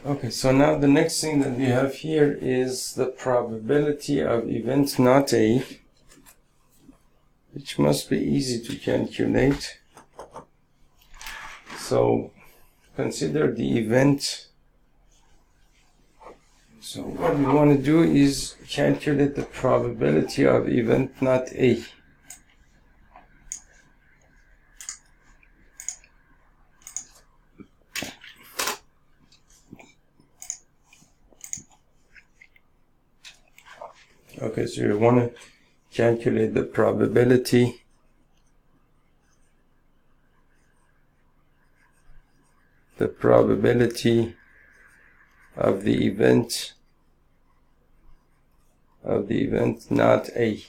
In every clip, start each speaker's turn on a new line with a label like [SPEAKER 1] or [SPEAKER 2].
[SPEAKER 1] Okay, so now the next thing that we have here is the probability of event not A, which must be easy to calculate. So consider the event. So what we want to do is calculate the probability of event not A. Okay, so you want to calculate the probability of the event not A.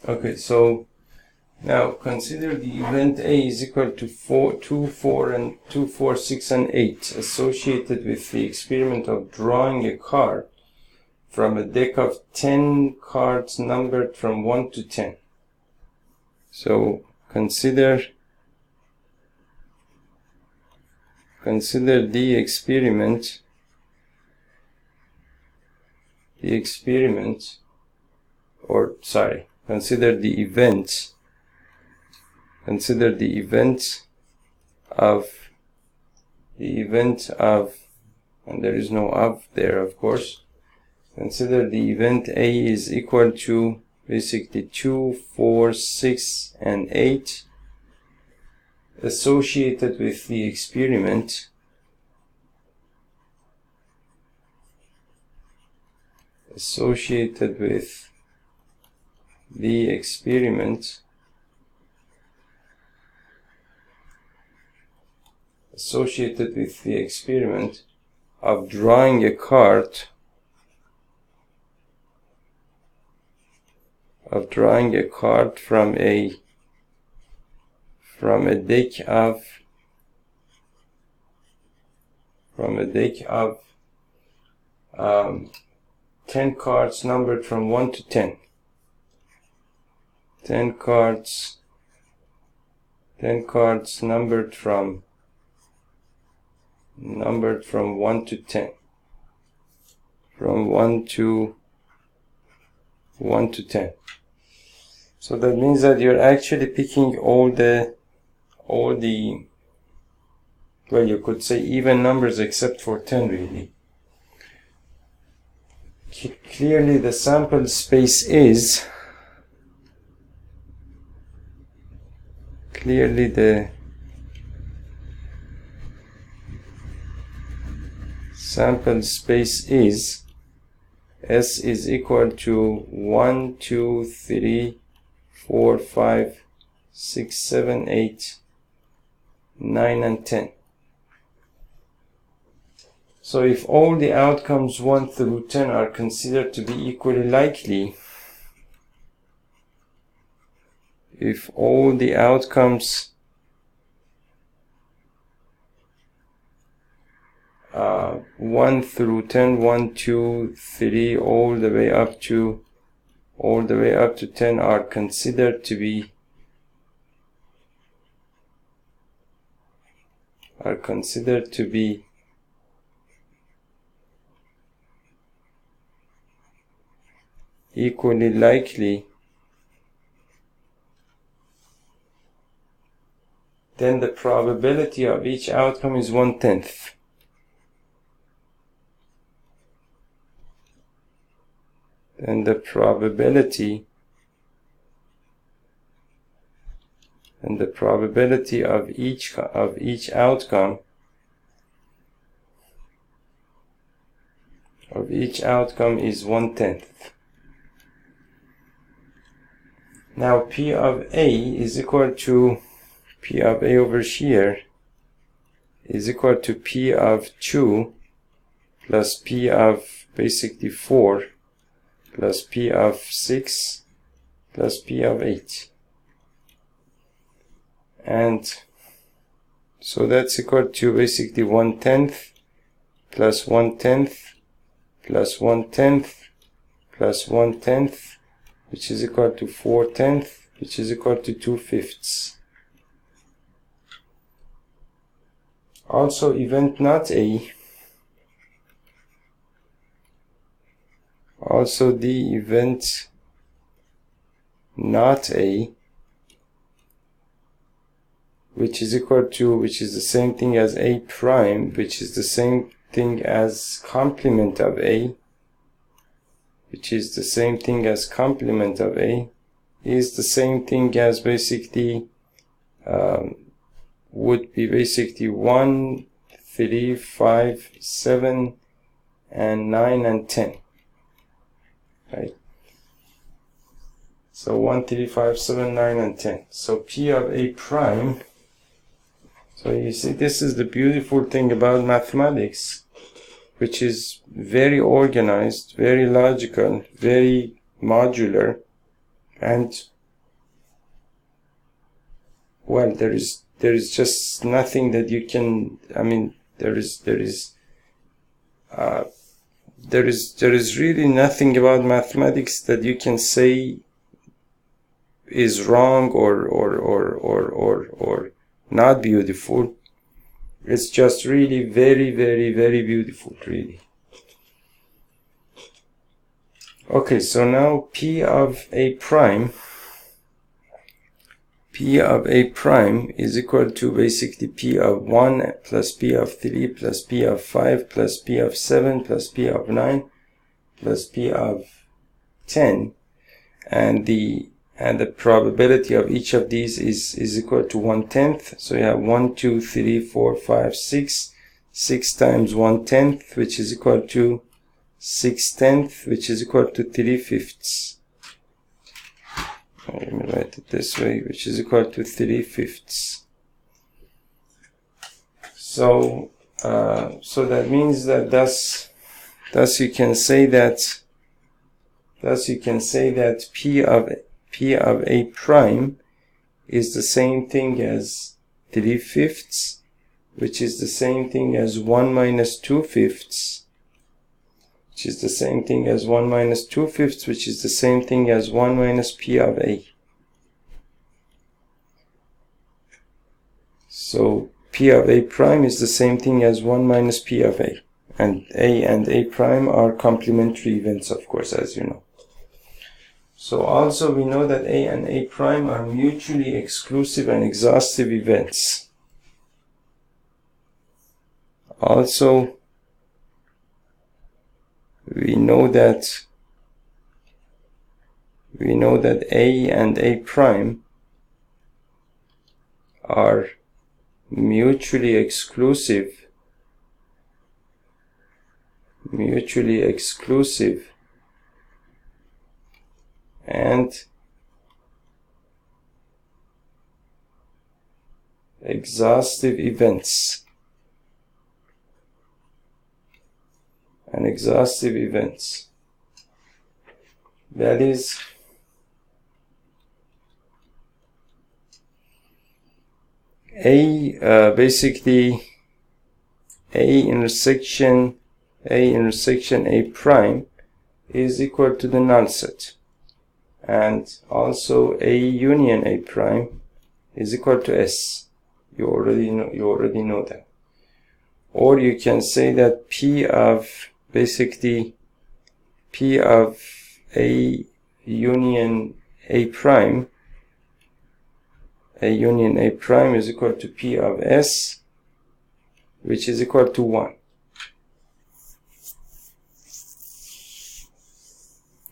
[SPEAKER 1] Okay, so now consider the event A is equal to 2, 4, 6, and 8 associated with the experiment of drawing a card from a deck of 10 cards numbered from 1 to 10. So consider the experiment consider the event of, and there is no of there, of course. Consider the event A is equal to basically 2, 4, 6, and 8 associated with the experiment of drawing a card from a deck of 10 cards numbered from 1 to 10. 10 cards numbered from 1 to 10. From 1 to 10. So that means that you're actually picking all the well, you could say even numbers except for 10 really. Clearly the sample space is S is equal to 1, 2, 3, 4, 5, 6, 7, 8, 9, and 10. So if all the outcomes 1 through 10 are considered to be equally likely, if all the outcomes 1 through 10, 1, 2, 3, all the way up to 10 are considered to be equally likely, then the probability of each outcome is 1/10. And the probability of each outcome is 1/10. Now P of A is equal to P of A over here is equal to P of 2 plus P of basically 4 plus P of 6 plus P of 8. And so that's equal to basically 1/10 plus 1/10 plus 1/10 plus 1/10, which is equal to 4/10, which is equal to 2/5. Also event not A, also the event not A, which is equal to, which is the same thing as A prime, which is the same thing as complement of A, which is the same thing as complement of A, is the same thing as basically would be basically 1, 3, 5, 7, and 9 and 10, right? So 1, 3, 5, 7, 9, and 10. So P of A prime. So you see, this is the beautiful thing about mathematics, which is very organized, very logical, very modular, and well, there is just nothing that you can, I mean, there is really nothing about mathematics that you can say is wrong or not beautiful. It's just really very, very, very beautiful, really. Okay, so now P of A prime is equal to basically P of 1 plus P of 3 plus P of 5 plus P of 7 plus P of 9 plus P of 10, and the probability of each of these is equal to 1/10. So you have 1, 2, 3, 4, 5, 6. 6 times 1/10, which is equal to 6/10, which is equal to 3/5. Let me write it this way, which is equal to 3/5. So that means that thus you can say that P of A prime is the same thing as 3/5, which is the same thing as 1 minus 2/5, which is the same thing as 1 minus 2/5, which is the same thing as 1 minus P of A. So P of A prime is the same thing as 1 minus P of A. And A prime are complementary events, of course, as you know. So also we know that A and A prime are mutually exclusive and exhaustive events. Also, we know that A and A prime are mutually exclusive and exhaustive events. That is, basically A intersection A prime is equal to the null set, and also A union A prime is equal to S. You already know that. Or you can say that P of A union A prime is equal to P of S, which is equal to 1.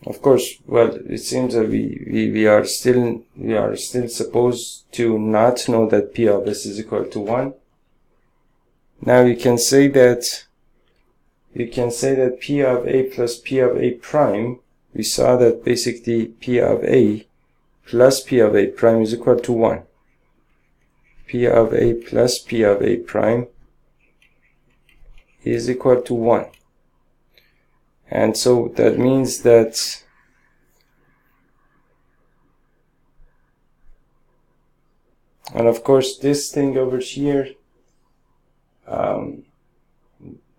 [SPEAKER 1] Of course, well, it seems that we are still supposed to not know that P of S is equal to 1. Now you can say that P of A plus P of A prime, we saw that basically P of A plus P of A prime is equal to 1. P of A plus P of A prime is equal to 1. And so that means that and of course this thing over here,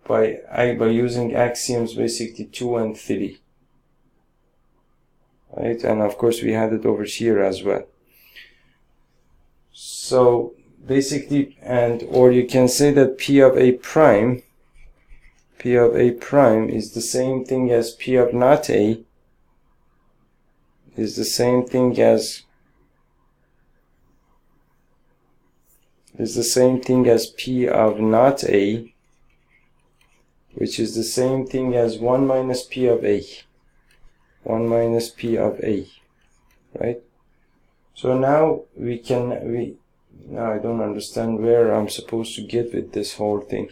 [SPEAKER 1] by using axioms basically 2 and 3, right? And of course we had it over here as well. So basically, and or you can say that P of A prime is the same thing as P of not A is the same thing as P of not A, which is the same thing as 1 minus P of A. 1 minus P of A, right? So now now I don't understand where I'm supposed to get with this whole thing.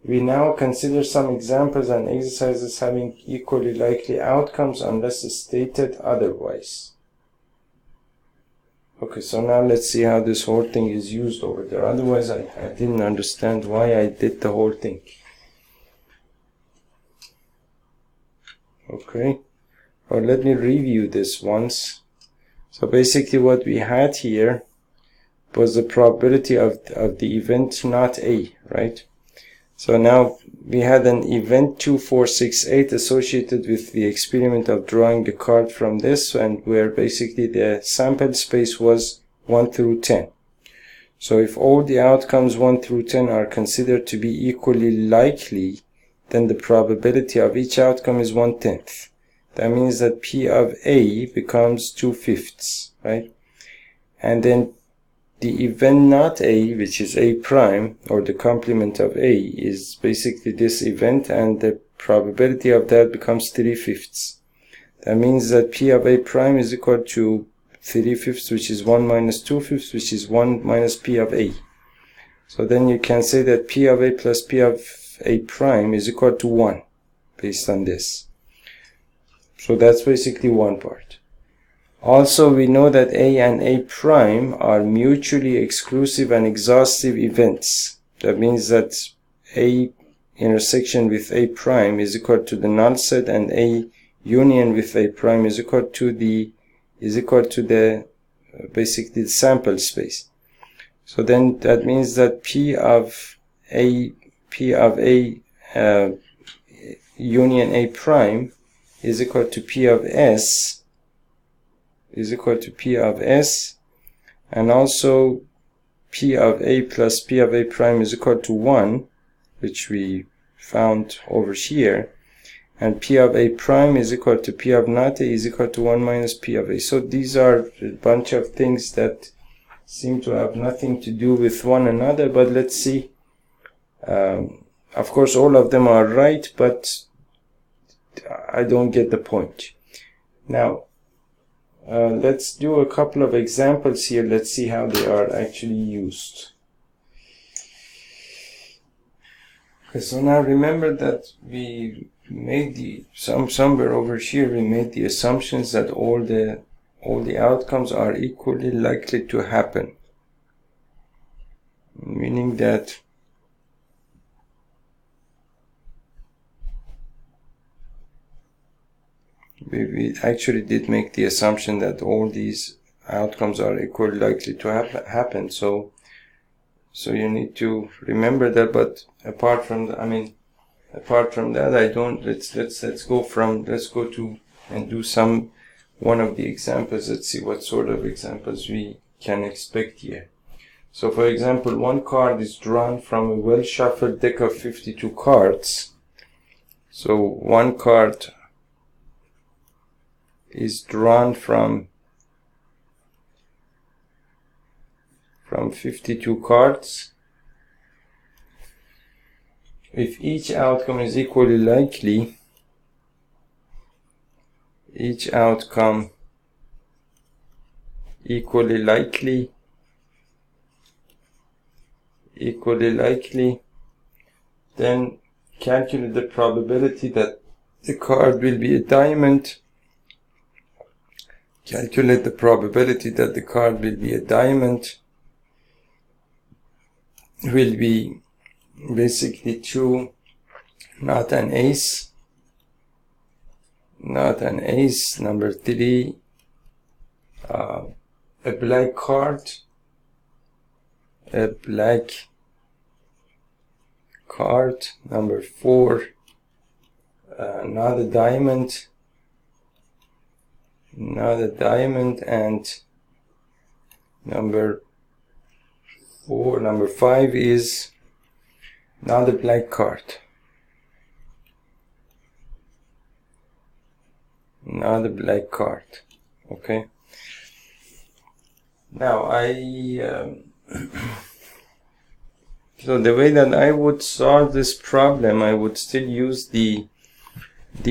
[SPEAKER 1] We now consider some examples and exercises having equally likely outcomes unless stated otherwise. Okay, so now let's see how this whole thing is used over there. Otherwise, I didn't understand why I did the whole thing. Okay, well, let me review this once. So basically what we had here was the probability of the event not A, right? So now we had an event 2, 4, 6, 8 associated with the experiment of drawing the card from this, and where basically the sample space was 1 through 10. So if all the outcomes 1 through 10 are considered to be equally likely, then the probability of each outcome is 1/10. That means that P of A becomes 2/5, right? And then the event not A, which is A prime, or the complement of A, is basically this event, and the probability of that becomes 3/5. That means that P of A prime is equal to 3/5, which is 1 minus 2/5, which is 1 minus P of A. So then you can say that P of A plus P of A prime is equal to 1, based on this. So that's basically one part. Also, we know that A and A prime are mutually exclusive and exhaustive events. That means that A intersection with A prime is equal to the null set, and A union with A prime is equal to the basically the sample space. So then that means that P of A union A prime is equal to P of S, and also P of A plus P of A prime is equal to 1, which we found over here, and P of A prime is equal to P of not A is equal to 1 minus P of A. So these are a bunch of things that seem to have nothing to do with one another, but let's see. Of course, all of them are right, but I don't get the point. Now, let's do a couple of examples here. Let's see how they are actually used. Okay, so now remember that we made somewhere over here we made the assumptions that all the outcomes are equally likely to happen, meaning that we actually did make the assumption that all these outcomes are equally likely to happen. So you need to remember that. But apart from that, I don't. Let's go to and do one of the examples. Let's see what sort of examples we can expect here. So, for example, one card is drawn from a well-shuffled deck of 52 cards. So one card is drawn from 52 cards. If each outcome is equally likely, then calculate the probability that the card will be a diamond. Calculate the probability that the card will be a diamond will be basically 2, not an ace. Number 3, a black card. Number 4, not a diamond. And number Number 5 is not a black card. Not a black card. Okay. Now so the way that I would solve this problem, I would still use the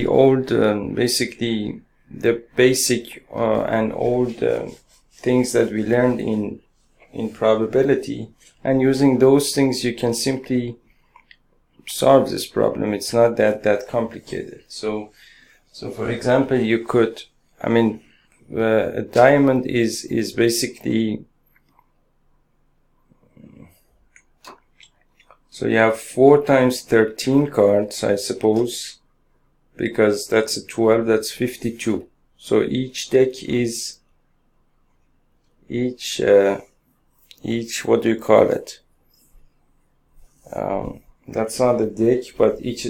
[SPEAKER 1] old basically the basic and old things that we learned in probability, and using those things you can simply solve this problem. It's not that complicated. So for example, you could, I mean, a diamond is basically, so you have 4 times 13 cards, I suppose, because that's a 12, that's 52. So each deck is each what do you call it? That's not a deck, but each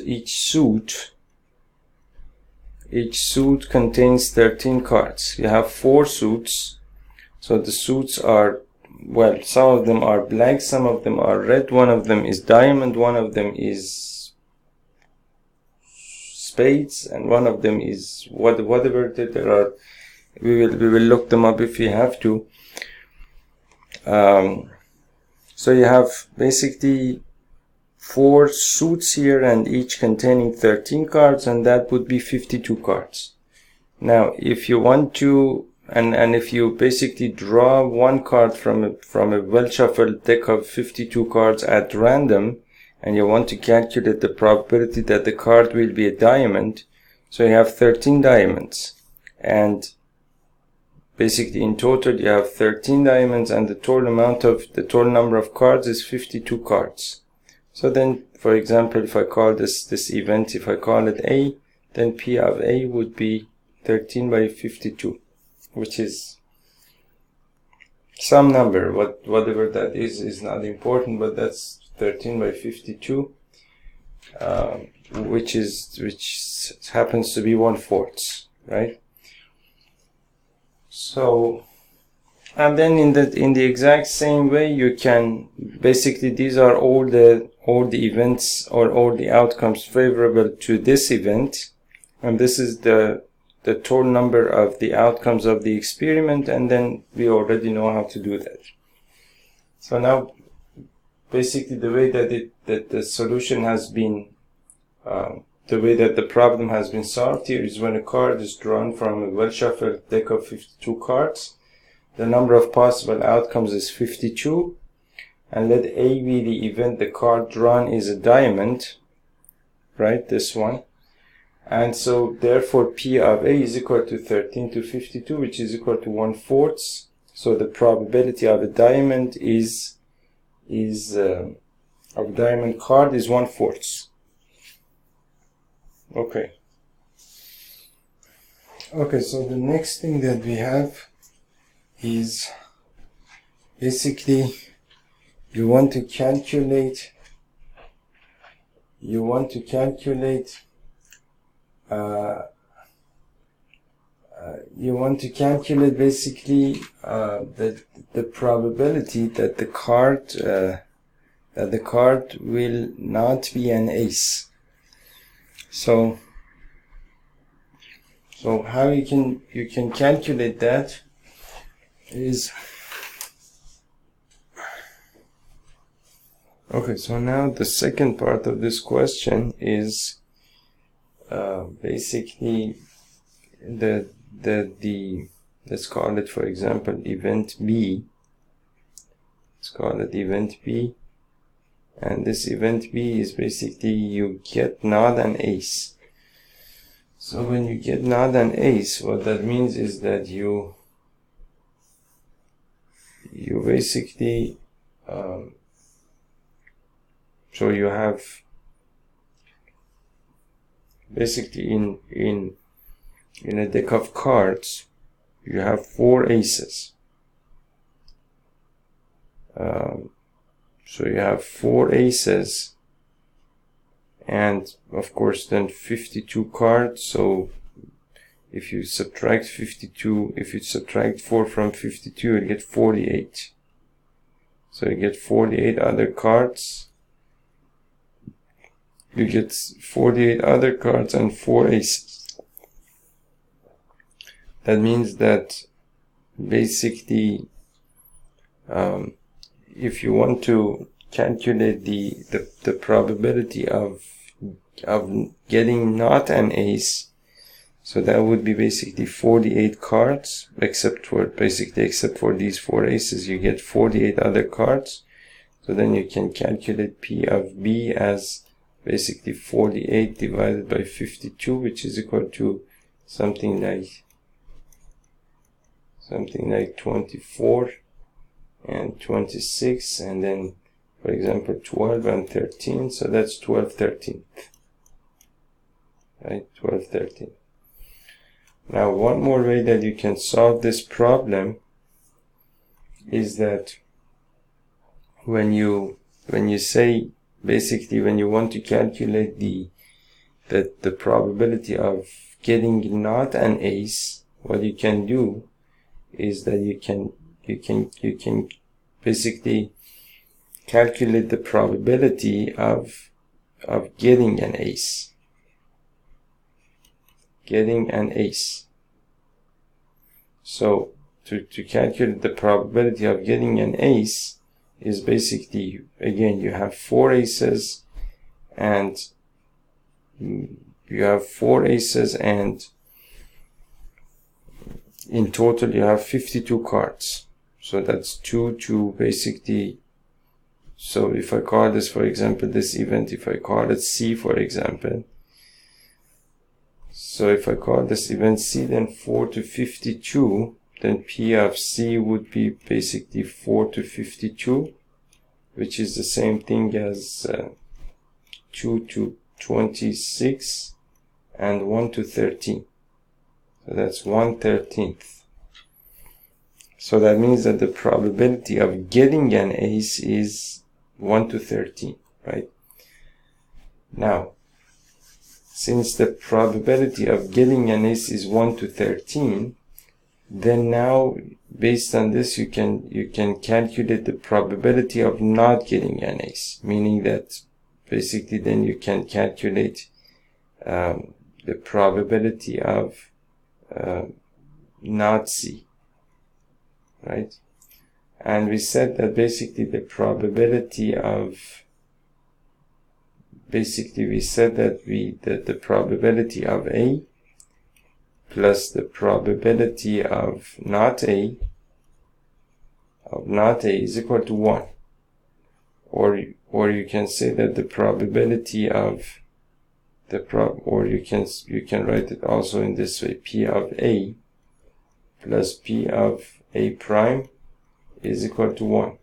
[SPEAKER 1] suit contains 13 cards. You have 4 suits, so the suits are, well, some of them are black, some of them are red, one of them is diamond, one of them is spades, and one of them is whatever there are. We will look them up if we have to. So you have basically 4 suits here, and each containing 13 cards, and that would be 52 cards. Now if you want to, and if you basically draw 1 card from a well shuffled deck of 52 cards at random, and you want to calculate the probability that the card will be a diamond, so you have 13 diamonds, and basically in total you have 13 diamonds, and the total number of cards is 52 cards. So then, for example, if I call this event, if I call it A, then P of A would be 13 by 52, which is some number. Whatever that is not important, but that's 13 by 52, which happens to be 1/4, right? So, and then in the exact same way, you can basically, these are all the events or all the outcomes favorable to this event, and this is the total number of the outcomes of the experiment, and then we already know how to do that. So now basically the way that the solution has been, the way that the problem has been solved here is when a card is drawn from a well shuffled deck of 52 cards, the number of possible outcomes is 52, and let A be the event the card drawn is a diamond, right, this one, and so therefore P of A is equal to 13 to 52, which is equal to 1/4. So the probability of a diamond of diamond card is 1/4. Okay, so the next thing that we have is basically you want to calculate basically the probability that the card will not be an ace. So how you can calculate that is, okay, so now the second part of this question is basically the let's call it, for example, event B. Let's call it event B, and this event B is basically you get not an ace. So when you get not an ace, what that means is that you basically so you have basically in a deck of cards you have 4 aces. So you have 4 aces, and of course then 52 cards. So if you subtract 52, if you subtract 4 from 52, you get 48. So you get 48 other cards. You get 48 other cards and 4 aces. That means that basically, if you want to calculate the probability of getting not an ace, so that would be basically 48 cards, except for these 4 aces, you get 48 other cards. So then you can calculate P of B as basically 48 divided by 52, which is equal to something like 24 and 26, and then for example 12 and 13, so that's 12/13, right? 12/13. Now one more way that you can solve this problem is that when you say, basically when you want to calculate the probability of getting not an ace, what you can do is that you can basically calculate the probability of getting an ace. So to calculate the probability of getting an ace is basically, again, you have 4 aces and in total you have 52 cards. So that's 2 to basically, so if I call this, for example, this event, if I call it C, for example, so if I call this event C, then 4 to 52, then P of C would be basically 4 to 52, which is the same thing as 2 to 26 and 1 to 13. So that's 1/13. So that means that the probability of getting an ace is 1 to 13, right? Now, since the probability of getting an ace is 1 to 13, then now based on this you can calculate the probability of not getting an ace, meaning that basically then you can calculate the probability of not C, right? And we said that basically the probability of the probability of A plus the probability of not A is equal to 1. Or you can say that the probability of or you can write it also in this way: P of A plus P of A prime is equal to 1.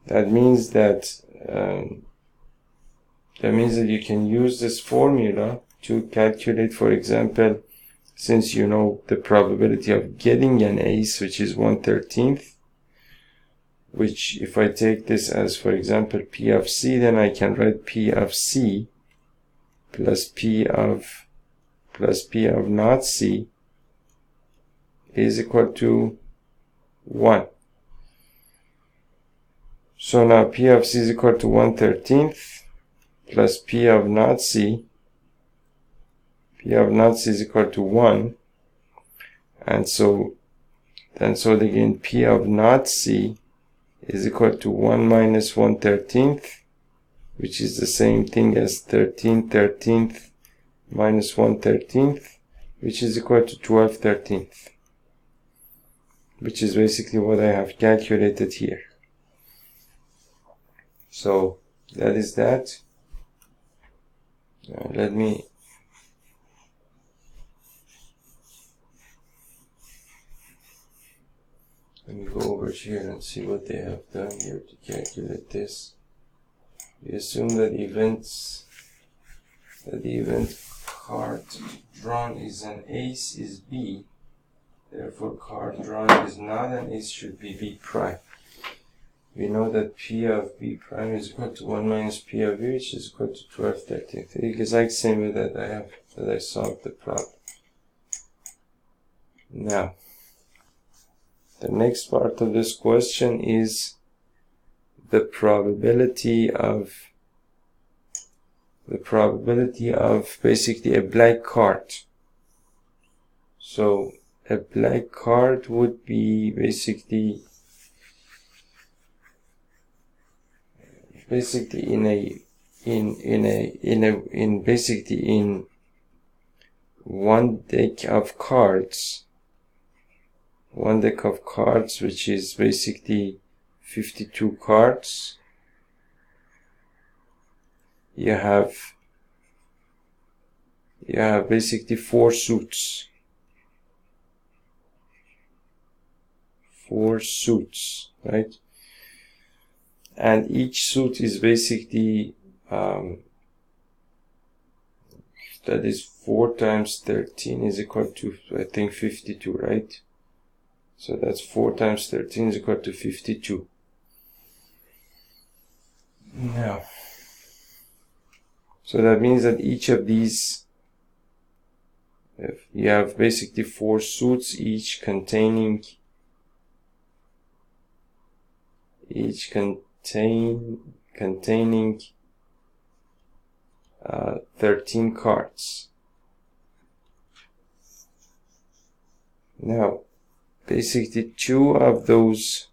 [SPEAKER 1] That means that you can use this formula to calculate, for example, since you know the probability of getting an ace, which is 1/13, which if I take this as, for example, P of C, then I can write P of C plus P of not C is equal to 1. So now P of C is equal to 1/13 plus P of not C. P of not C is equal to 1. And so again, P of not C is equal to 1 minus 1/13, which is the same thing as 13/13 minus 1/13, which is equal to 12/13, which is basically what I have calculated here. So that is that. Let me go over here and see what they have done here to calculate this. We assume that the event card drawn is an ace is B. Therefore, card drawn is not an ace should be B prime. We know that P of B prime is equal to 1 minus P of B, which is equal to 12/13. The exact same way that I solved the problem. Now, the next part of this question is the probability of basically a black card. So a black card would be basically in one deck of cards, which is basically 52 cards. You have basically four suits, right? And each suit is basically that is 4 times 13 is equal to, I think, 52, right? So that's 4 times 13 is equal to 52. Now, so that means that each of these, if you have basically 4 suits, each containing 13 cards. Now, basically two of those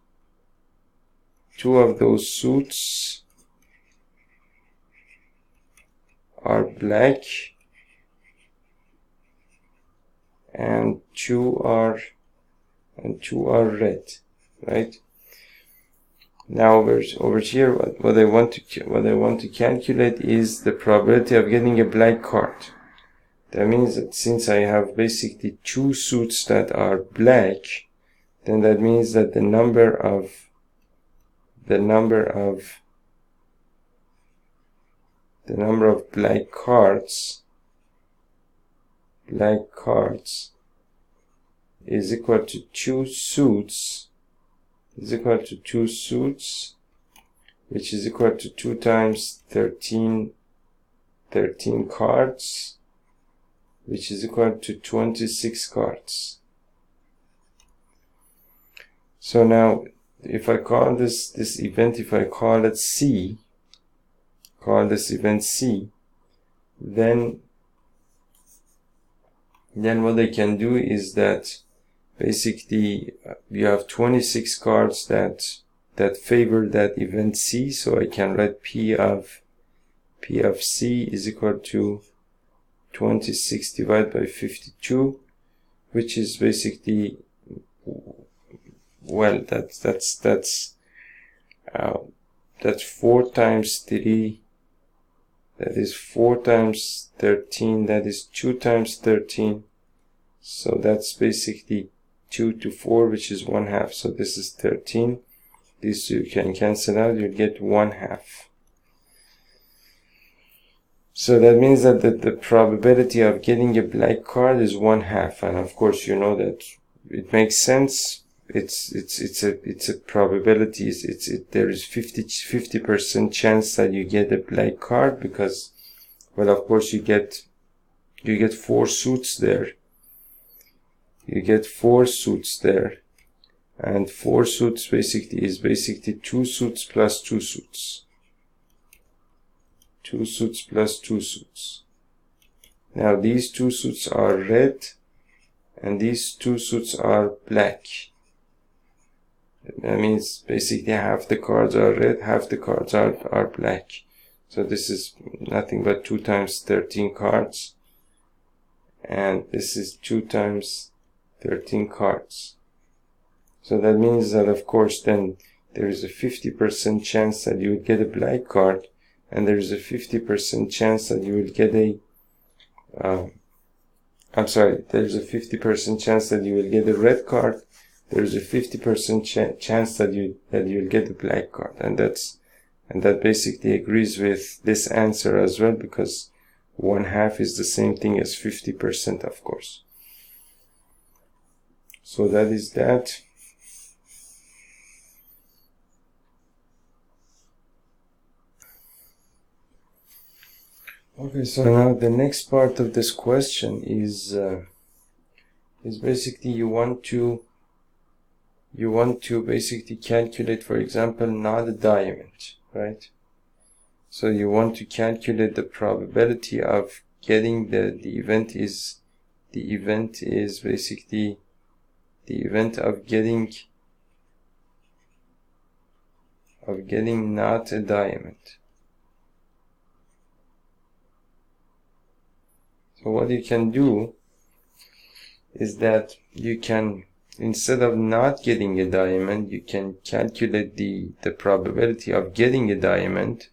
[SPEAKER 1] suits are black and two are red, right? Now over here, what I want to calculate is the probability of getting a black card. That means that since I have basically 2 suits that are black, then that means that the number of black cards is equal to 2 suits, which is equal to 2 times 13 cards, which is equal to 26 cards. So now, if I call this event, if I call it C, then what I can do is that basically you have 26 cards that favor that event C, so I can write P of C is equal to 26 divided by 52, which is basically, well, that's 4 times 3, that is 4 times 13, that is 2 times 13, so that's basically 2 to 4, which is 1/2, so this is 13, these two can cancel out, you get 1/2. So that means that the probability of getting a black card is 1/2, and of course you know that it makes sense. It's a probability. There is 50% chance that you get a black card because, well, of course you get 4 suits there. And 4 suits is basically 2 suits plus 2 suits. 2 suits plus 2 suits. Now these 2 suits are red and these 2 suits are black. That means basically half the cards are red, half the cards are black. So this is nothing but 2 times 13 cards. And this is 2 times 13 cards. So that means that of course then there is a 50% chance that you would get a black card, and there is a 50% chance that you will get a there's a 50% chance that you will get a red card. There's a 50% chance that you'll get a black card, and that basically agrees with this answer as well, because 1/2 is the same thing as 50%, of course. So that is that. Okay, so now the next part of this question is basically you want to you want to basically calculate, for example, not a diamond, right? So you want to calculate the probability of getting the event is basically the event of getting not a diamond. So what you can do is that you can, instead of not getting a diamond, you can calculate the probability of getting a diamond,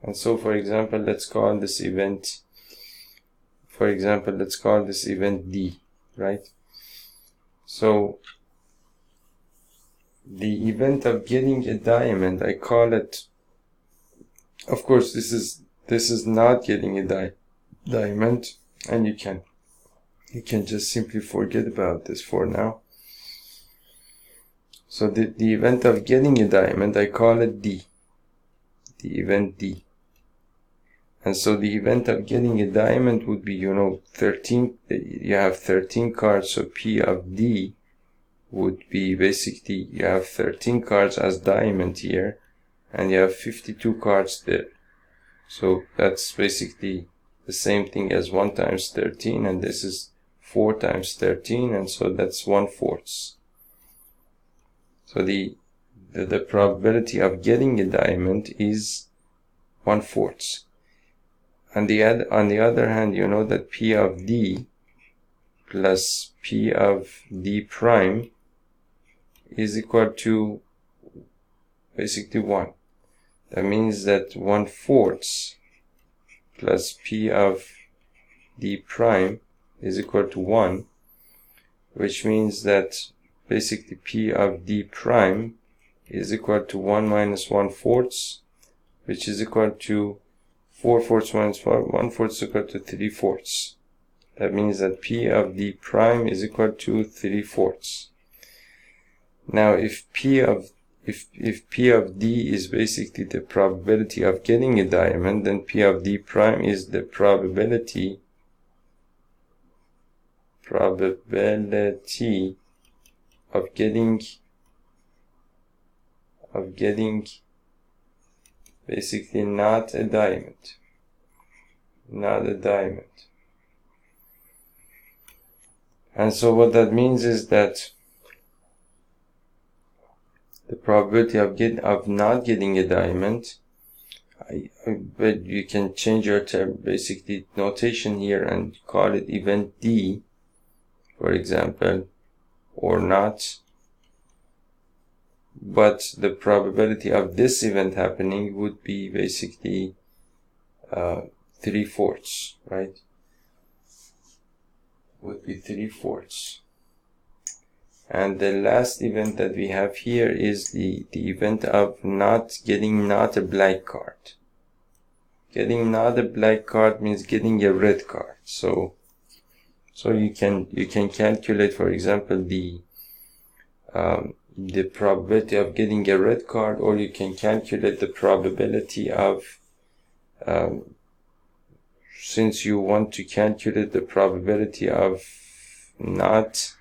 [SPEAKER 1] and so for example, let's call this event D, right? So the event of getting a diamond, I call it, of course this is not getting a diamond, and you can just simply forget about this for now. So the event of getting a diamond, I call it D, the event D. And so the event of getting a diamond would be, 13, you have 13 cards, so P of D would be basically, you have 13 cards as diamond here, and you have 52 cards there. So that's basically the same thing as 1 times 13, and this is 4 times 13, and so that's 1/4. So the probability of getting a diamond is 1/4. On the other hand, you know that P of D plus P of D prime is equal to basically 1. That means that 1/4 plus P of D prime is equal to 1, which means that basically P of D prime is equal to 1 minus 1/4, which is equal to 4/4 minus 1/4 is equal to 3/4. That means that P of D prime is equal to 3/4. Now, if P of D is basically the probability of getting a diamond, then P of D prime is the probability of getting basically not a diamond. And so what that means is that the probability of not getting a diamond, but you can change your term, basically notation here, and call it event D, for example, or not. But the probability of this event happening would be basically 3/4, right? Would be 3/4. And the last event that we have here is the event of getting a black card. Getting not a black card means getting a red card. So you can calculate, for example, the probability of getting a red card, or you can calculate the probability of, since you want to calculate the probability of not,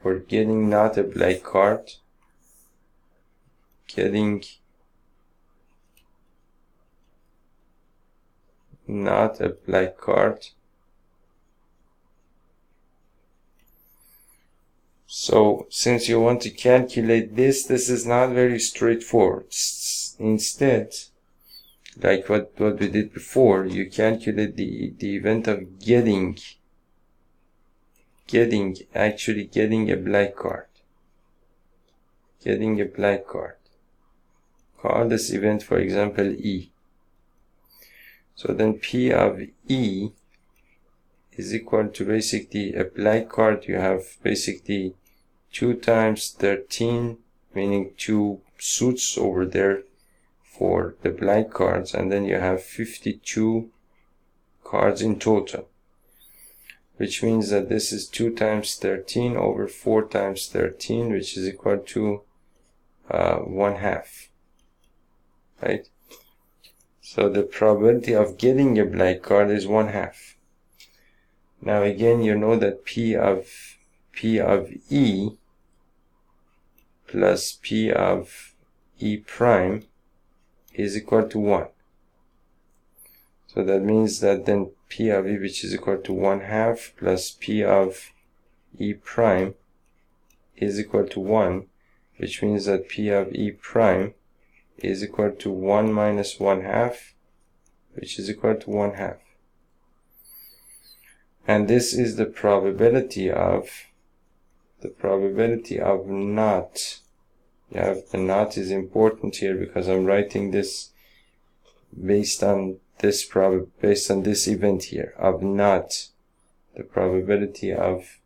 [SPEAKER 1] or getting not a black card, getting not a black card. So since you want to calculate this is not very straightforward. Instead, like what we did before, you calculate the event of actually getting a black card. Getting a black card. Call this event, for example, E. So then P of E is equal to basically a black card. You have basically 2 times 13, meaning 2 suits over there for the black cards, and then you have 52 cards in total, which means that this is 2 times 13 over 4 times 13, which is equal to 1/2, right? So the probability of getting a black card is 1/2. Now again, you know that P of E plus P of E prime is equal to 1. So that means that then P of E, which is equal to 1/2 plus P of E prime is equal to 1, which means that P of E prime is equal to 1 minus 1/2, which is equal to 1/2. And this is the probability of not. The not is important here because I'm writing this based on this event here of not, the probability of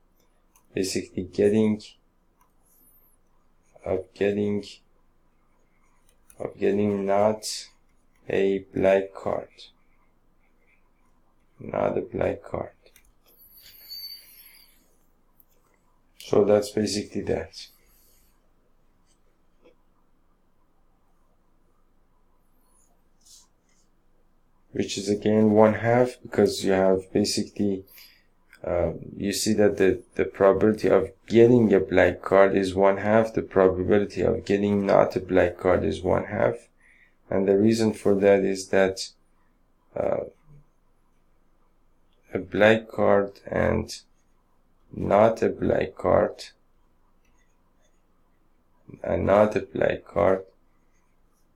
[SPEAKER 1] basically getting not a black card, not a black card. So that's basically that. Which is again 1/2, because you have basically you see that the probability of getting a black card is 1/2, the probability of getting not a black card is 1/2, and the reason for that is that a black card and not a black card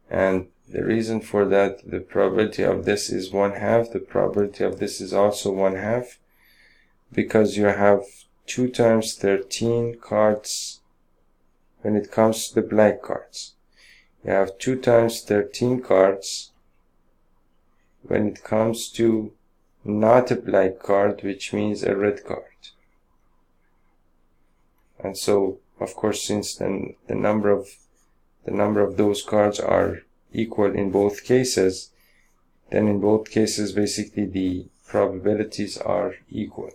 [SPEAKER 1] and the reason for that, the probability of this is 1/2, the probability of this is also 1/2, because you have 2 times 13 cards when it comes to the black cards. You have 2 times 13 cards when it comes to not a black card, which means a red card. And so, of course, since then the number of those cards are equal in both cases, then in both cases basically the probabilities are equal.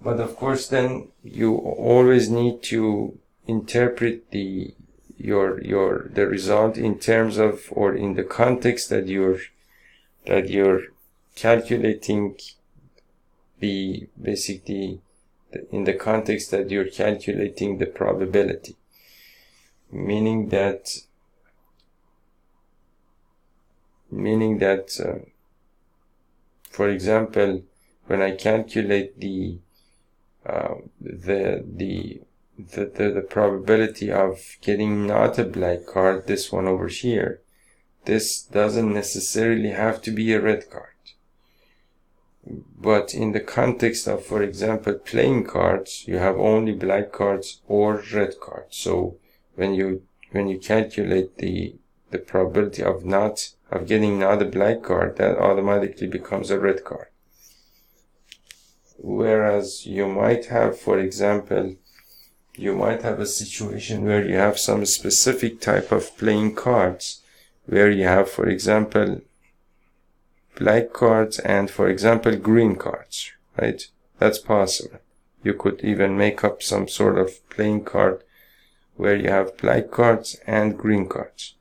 [SPEAKER 1] But of course then you always need to interpret the result in terms of, or in the context that you're calculating in the context that you're calculating the probability, meaning that for example, when I calculate the probability of getting not a black card, this one over here, this doesn't necessarily have to be a red card. But in the context of, for example, playing cards, you have only black cards or red cards. So when you calculate the probability of getting not a black card, that automatically becomes a red card. Whereas you might have, for example, a situation where you have some specific type of playing cards, where you have, for example, black cards and, for example, green cards, right? That's possible. You could even make up some sort of playing card where you have black cards and green cards.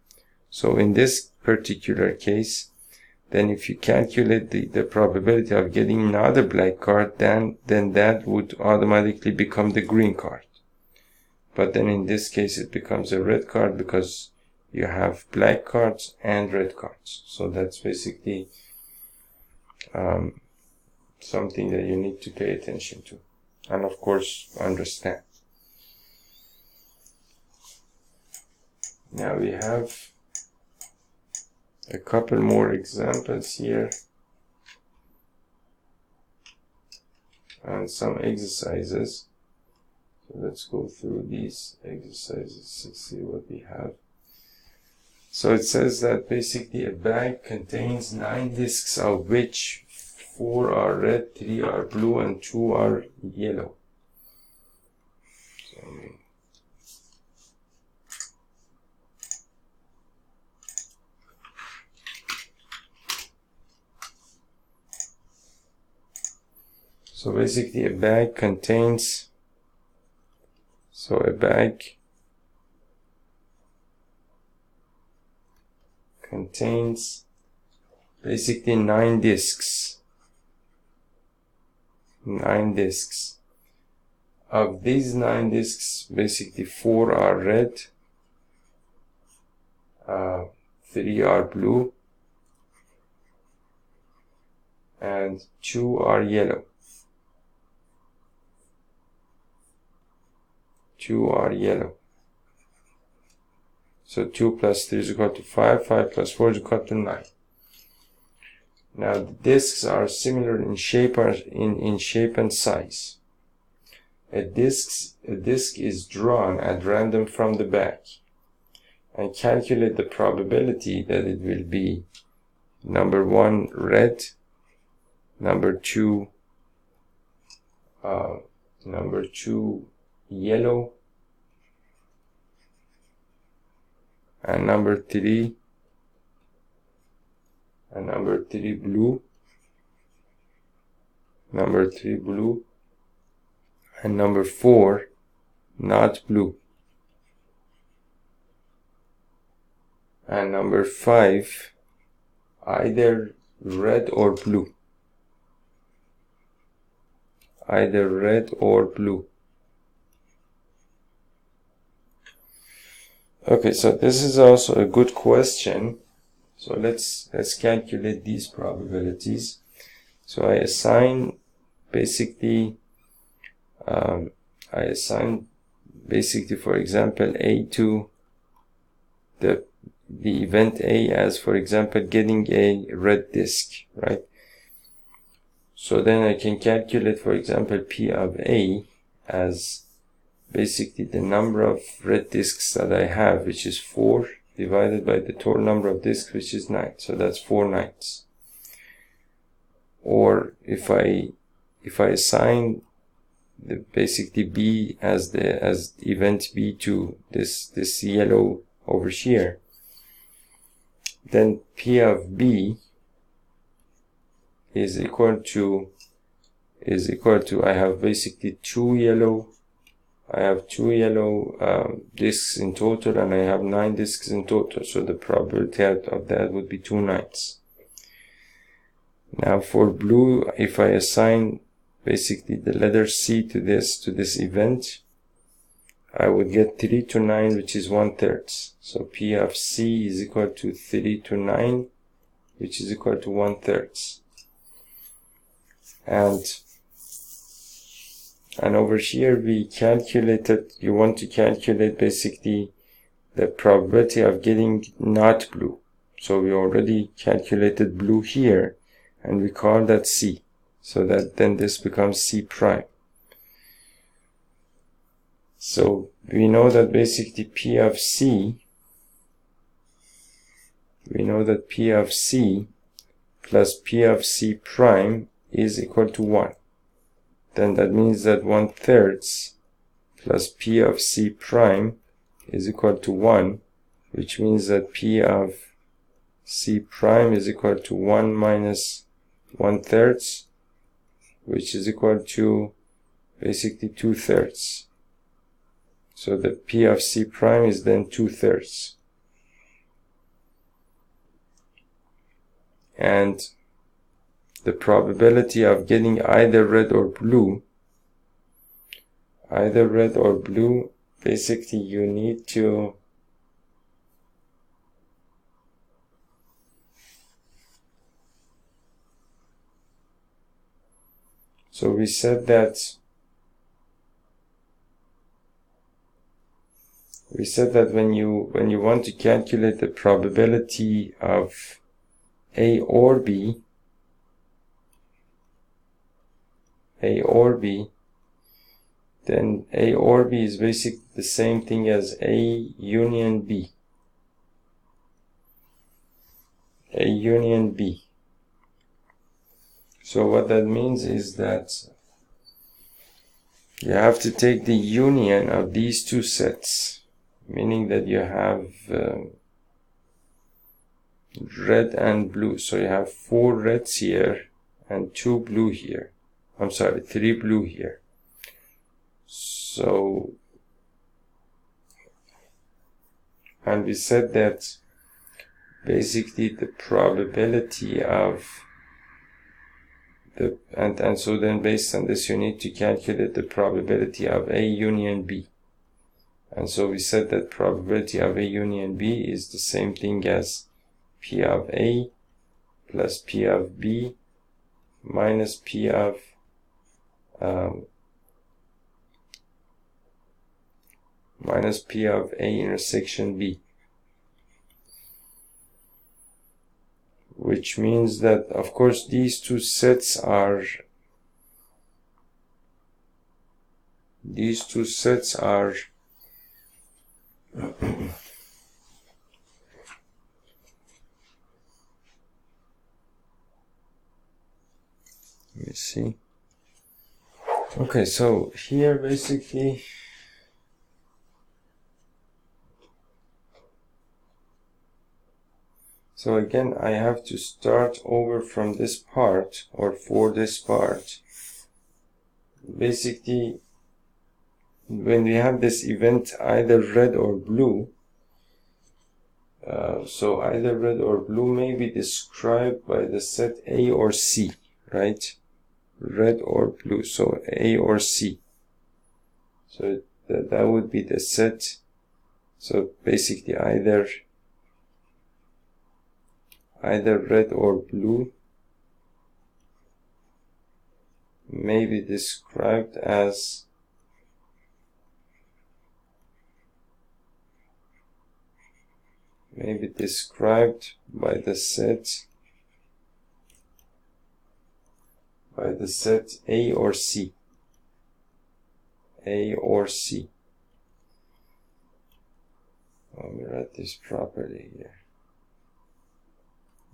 [SPEAKER 1] So in this particular case, then if you calculate the probability of getting not a black card, then that would automatically become the green card. But then in this case it becomes a red card because you have black cards and red cards. So that's basically something that you need to pay attention to and of course understand. Now we have a couple more examples here and some exercises. So let's go through these exercises to see what we have. So it says that basically a bag contains 9 discs, of which 4 are red, 3 are blue, and 2 are yellow. So basically a bag contains, contains basically 9 disks. 9 disks. Of these 9 disks, basically 4 are red, 3 are blue, and 2 are yellow. 2 are yellow. So 2 plus 3 is equal to 5, 5 plus 4 is equal to 9. Now the disks are similar in shape and size. A disk is drawn at random from the back, and calculate the probability that it will be number 1 red, number 2 yellow, and number 3 blue, number 3 blue, and number 4 not blue, and number 5 either red or blue. Either red or blue. Okay, so this is also a good question. So let's calculate these probabilities. So I assign basically for example A to the event A as, for example, getting a red disk, right? So then I can calculate, for example, P of A as basically the number of red disks that I have, which is 4, divided by the total number of disks, which is 9. So that's 4 9s. Or if I assign the basically B as event B to this yellow over here, then P of B is equal to I have basically 2 yellow disks in total, and I have 9 disks in total, so the probability of that would be 2 9s. Now for blue, if I assign basically the letter C to this event, I would get 3 to 9, which is 1/3. So P of C is equal to 3 to 9, which is equal to 1/3. And over here we calculated, you want to calculate basically the probability of getting not blue. So we already calculated blue here, and we call that C. So that then this becomes C prime. So we know that basically P of C plus P of C prime is equal to 1. Then that means that 1/3 plus P of C prime is equal to 1, which means that P of C prime is equal to 1 minus 1/3, which is equal to basically 2/3. So the P of C prime is then 2/3. And the probability of getting either red or blue, basically you need to so we said that when you want to calculate the probability of A or B, then A or B is basically the same thing as A union B. A union B. So what that means is that you have to take the union of these two sets, meaning that you have red and blue. So you have 4 reds here and 2 blue here. I'm sorry, 3 blue here. So, and we said that basically the probability of the, and so then based on this you need to calculate the probability of A union B. And so we said that probability of A union B is the same thing as P of A plus P of B minus P of A intersection B, which means that of course these two sets are let me see. Okay, so here basically so again I have to start over from this part, or for this part. Basically when we have this event either red or blue, so either red or blue may be described by the set A or C, right? Red or blue, so A or C. So that would be the set. So basically either red or blue may be described as by the set A or C. A or C. Let me write this properly here.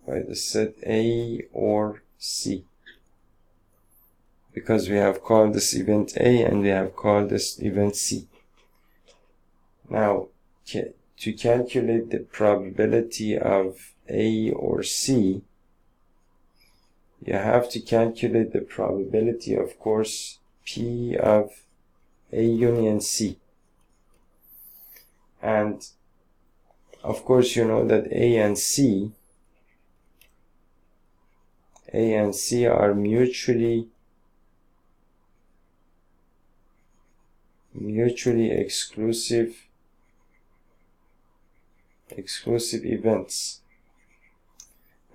[SPEAKER 1] By the set A or C. Because we have called this event A and we have called this event C. Now, to calculate the probability of A or C, you have to calculate the probability, of course, P of A union C. And of course you know that A and C are mutually exclusive events.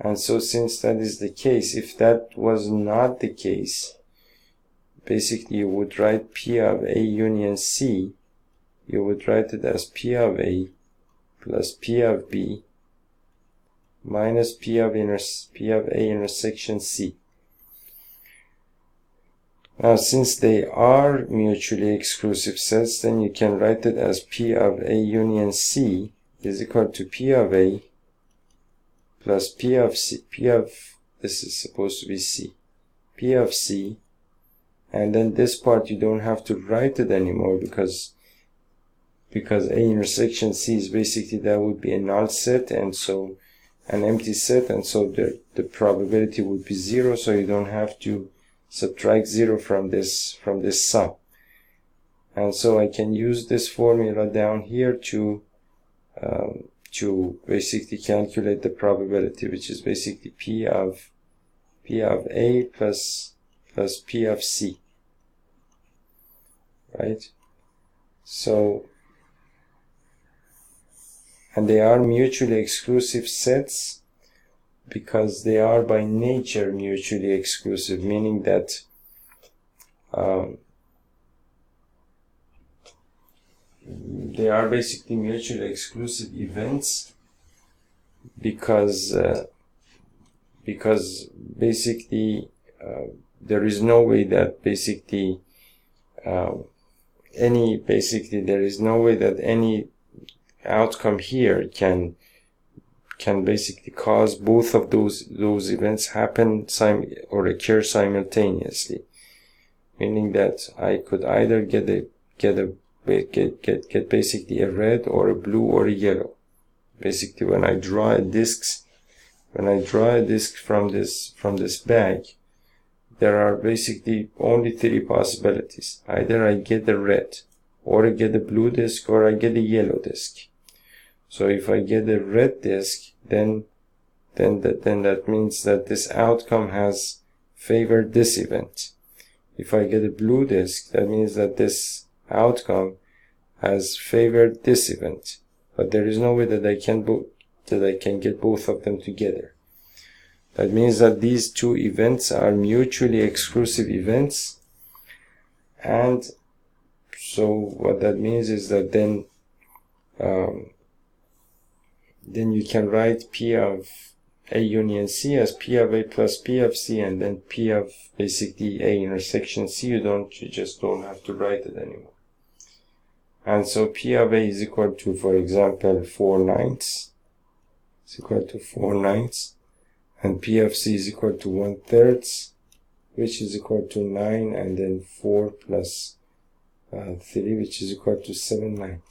[SPEAKER 1] And so since that is the case, if that was not the case, basically you would write P of A union C, you would write it as P of A plus P of B minus P of A intersection C. Now since they are mutually exclusive sets, then you can write it as P of A union C is equal to P of A plus P of C, this is supposed to be C, P of C, and then this part you don't have to write it anymore because A intersection C is basically, that would be a null set, and so an empty set, and so the probability would be 0, so you don't have to subtract 0 from this sum. And so I can use this formula down here to basically calculate the probability, which is basically P of A plus P of C, right? So, and they are mutually exclusive sets because they are by nature mutually exclusive, meaning that they are basically mutually exclusive events because basically there is no way that basically any outcome here can basically cause both of those events happen or occur simultaneously, meaning that I could either get basically a red or a blue or a yellow. Basically, when I draw a disc from this bag, there are basically only 3 possibilities. Either I get a red, or I get a blue disc, or I get a yellow disc. So if I get a red disk, then that means that this outcome has favored this event. If I get a blue disk, that means that this outcome has favored this event. But there is no way that I can get both of them together. That means that these two events are mutually exclusive events, and so what that means is that then you can write P of A union C as P of A plus P of C, and then P of basically A intersection C. You just don't have to write it anymore. And so P of A is equal to, for example, 4/9. It's equal to 4/9. And P of C is equal to 1/3, which is equal to 9, and then 4 plus 3, which is equal to 7/9.